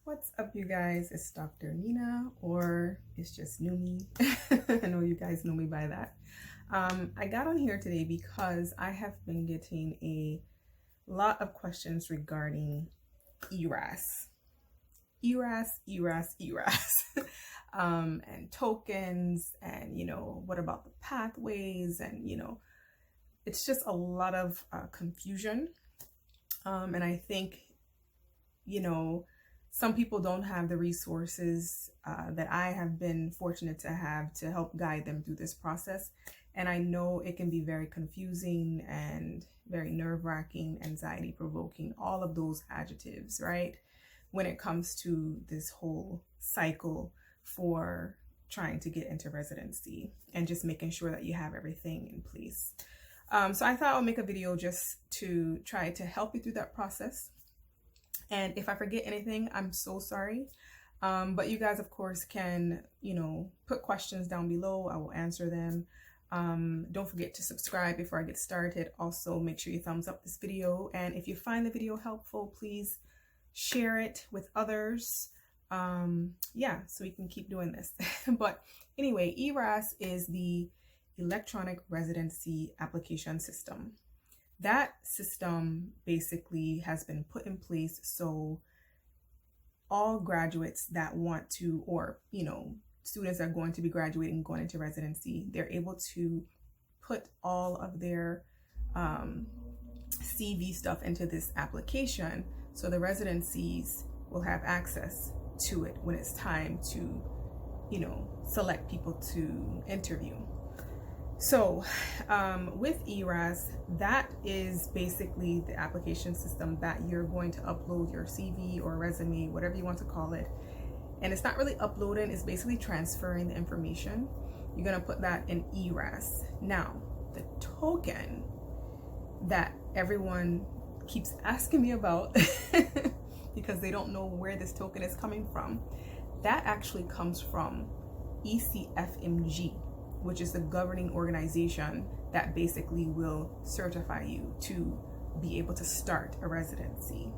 What's up, you guys? It's Dr. Nina, or it's just new me. I know you guys know me by that. I got on here today because I have been getting a lot of questions regarding ERAS. ERAS. And tokens, and what about the pathways, and it's just a lot of confusion. And I think some people don't have the resources that I have been fortunate to have to help guide them through this process. And I know it can be very confusing and very nerve-wracking, anxiety-provoking, all of those adjectives, right? When it comes to this whole cycle for trying to get into residency and just making sure that you have everything in place. So I thought I'll make a video just to try to help you through that process. And if I forget anything, I'm so sorry. But you guys, of course, can, put questions down below. I will answer them. Don't forget to subscribe before I get started. Also, make sure you thumbs up this video. And if you find the video helpful, please share it with others. So we can keep doing this. But anyway, ERAS is the Electronic Residency Application System. That system basically has been put in place so all graduates that want to, or students that are going to be graduating, going into residency, they're able to put all of their CV stuff into this application, so the residencies will have access to it when it's time to select people to interview. So with ERAS, that is basically the application system that you're going to upload your CV or resume, whatever you want to call it. And it's not really uploading, it's basically transferring the information. You're going to put that in ERAS. Now, the token that everyone keeps asking me about because they don't know where this token is coming from, that actually comes from ECFMG, which is the governing organization that basically will certify you to be able to start a residency.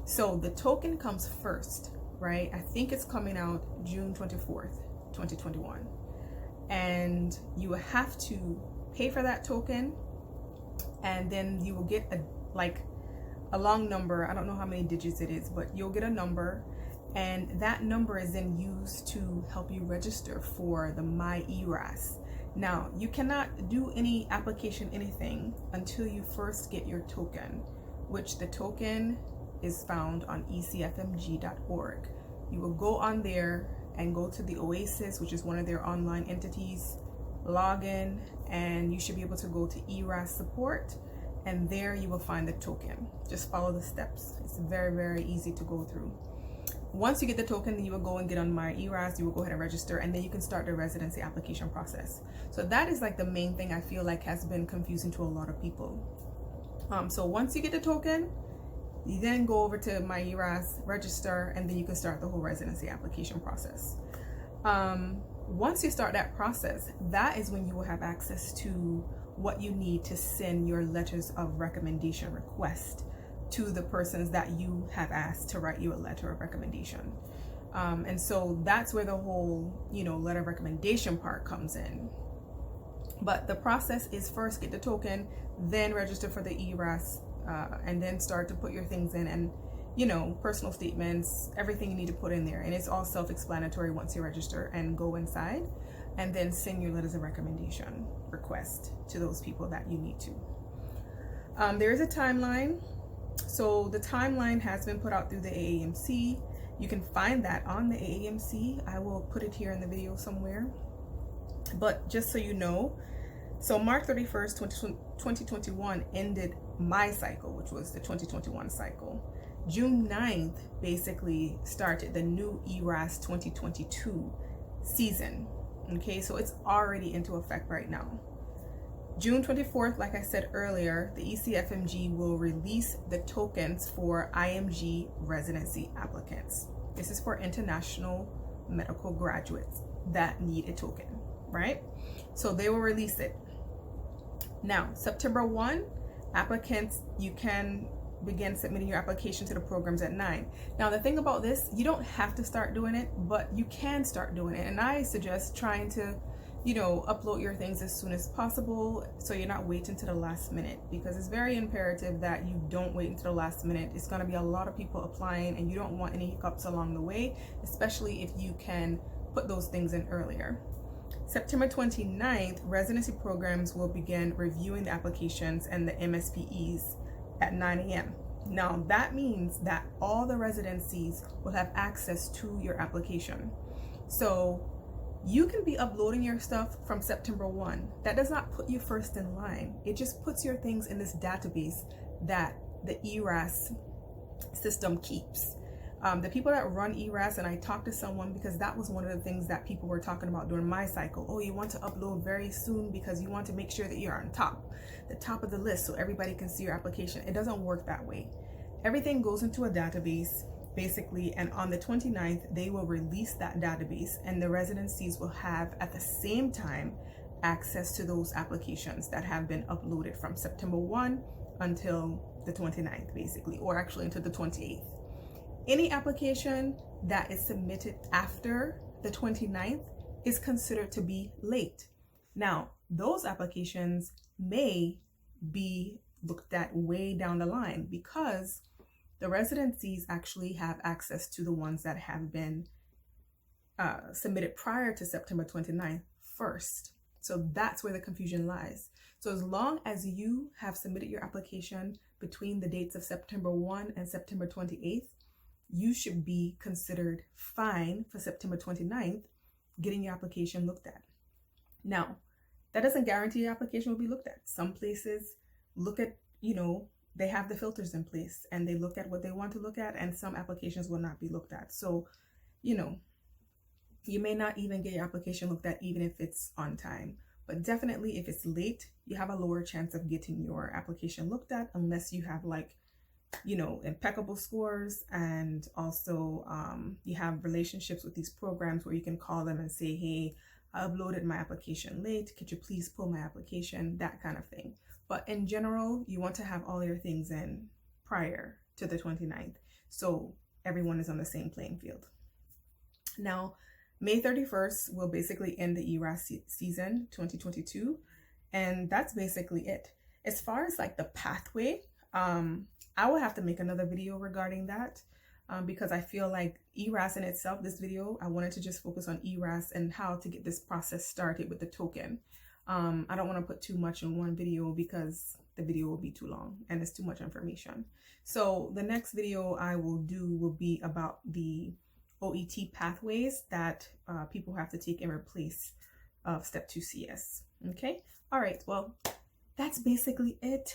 So the token comes first, right? I think it's coming out June 24th, 2021. And you will have to pay for that token, and then you will get a long number. I don't know how many digits it is, but you'll get a number. And that number is then used to help you register for the myERAS. Now, you cannot do any application, anything, until you first get your token, which the token is found on ecfmg.org. You will go on there and go to the OASIS, which is one of their online entities, log in, and you should be able to go to ERAS support, and there you will find the token. Just follow the steps. It's very, very easy to go through. Once you get the token, you will go and get on myERAS, you will go ahead and register, and then you can start the residency application process. So that is like the main thing I feel like has been confusing to a lot of people. So once you get the token, you then go over to myERAS, register, and then you can start the whole residency application process. Once you start that process, that is when you will have access to what you need to send your letters of recommendation request to the persons that you have asked to write you a letter of recommendation. And so that's where the whole, letter of recommendation part comes in. But the process is first get the token, then register for the ERAS, and then start to put your things in, and, personal statements, everything you need to put in there. And it's all self-explanatory once you register and go inside, and then send your letters of recommendation request to those people that you need to. There is a timeline. So the timeline has been put out through the AAMC. You can find that on the AAMC. I will put it here in the video somewhere. But just so you know, so March 31st, 2021 ended my cycle, which was the 2021 cycle. June 9th basically started the new ERAS 2022 season. Okay, so it's already into effect right now. June 24th, like I said earlier, the ECFMG will release the tokens for IMG residency applicants. This is for international medical graduates that need a token, right? So they will release it. Now, September 1, applicants, you can begin submitting your application to the programs at 9. Now, the thing about this, you don't have to start doing it, but you can start doing it. And I suggest trying to, upload your things as soon as possible so you're not waiting to the last minute, because it's very imperative that you don't wait until the last minute. It's going to be a lot of people applying and you don't want any hiccups along the way, especially if you can put those things in earlier. September 29th, residency programs will begin reviewing the applications and the MSPEs at 9 a.m. Now, that means that all the residencies will have access to your application. So you can be uploading your stuff from September 1. That does not put you first in line. It just puts your things in this database that the ERAS system keeps. The people that run ERAS, and I talked to someone because that was one of the things that people were talking about during my cycle. Oh, you want to upload very soon because you want to make sure that you're on the top of the list so everybody can see your application. It doesn't work that way. Everything goes into a database basically, and on the 29th, they will release that database and the residencies will have at the same time access to those applications that have been uploaded from September 1 until the 29th basically, or actually until the 28th. Any application that is submitted after the 29th is considered to be late. Now, those applications may be looked at way down the line because the residencies actually have access to the ones that have been submitted prior to September 29th first. So that's where the confusion lies. So as long as you have submitted your application between the dates of September 1 and September 28th, you should be considered fine for September 29th getting your application looked at. Now, that doesn't guarantee your application will be looked at. Some places look at, they have the filters in place and they look at what they want to look at, and some applications will not be looked at. So, you may not even get your application looked at even if it's on time. But definitely if it's late, you have a lower chance of getting your application looked at unless you have impeccable scores, and also you have relationships with these programs where you can call them and say, hey, I uploaded my application late, could you please pull my application, that kind of thing. But in general, you want to have all your things in prior to the 29th so everyone is on the same playing field. Now, May 31st will basically end the ERAS season 2022, and that's basically it. As far as the pathway, I will have to make another video regarding that because I feel like ERAS in itself, this video, I wanted to just focus on ERAS and how to get this process started with the token. I don't want to put too much in one video because the video will be too long and it's too much information. So the next video I will do will be about the OET pathways that people have to take in replace of Step 2 CS. Okay. All right. Well, that's basically it.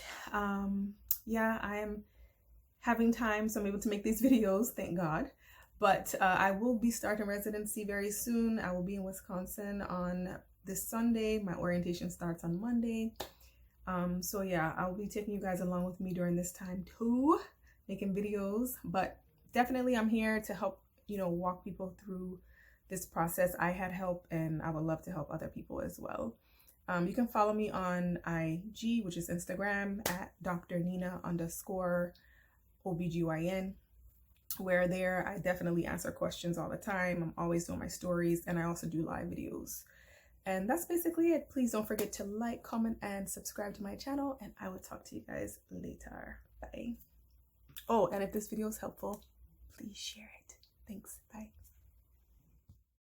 Yeah, I am having time, so I'm able to make these videos, thank God. But I will be starting residency very soon. I will be in Wisconsin on this Sunday. My orientation starts on Monday. So yeah, I'll be taking you guys along with me during this time too, making videos. But definitely I'm here to help, walk people through this process. I had help and I would love to help other people as well. You can follow me on IG, which is Instagram, at Dr.Nina_OBGYN, where there I definitely answer questions all the time. I'm always doing my stories, and I also do live videos. And that's basically it. Please don't forget to like, comment, and subscribe to my channel, and I will talk to you guys later. Bye. Oh, and if this video is helpful, please share it. Thanks. Bye.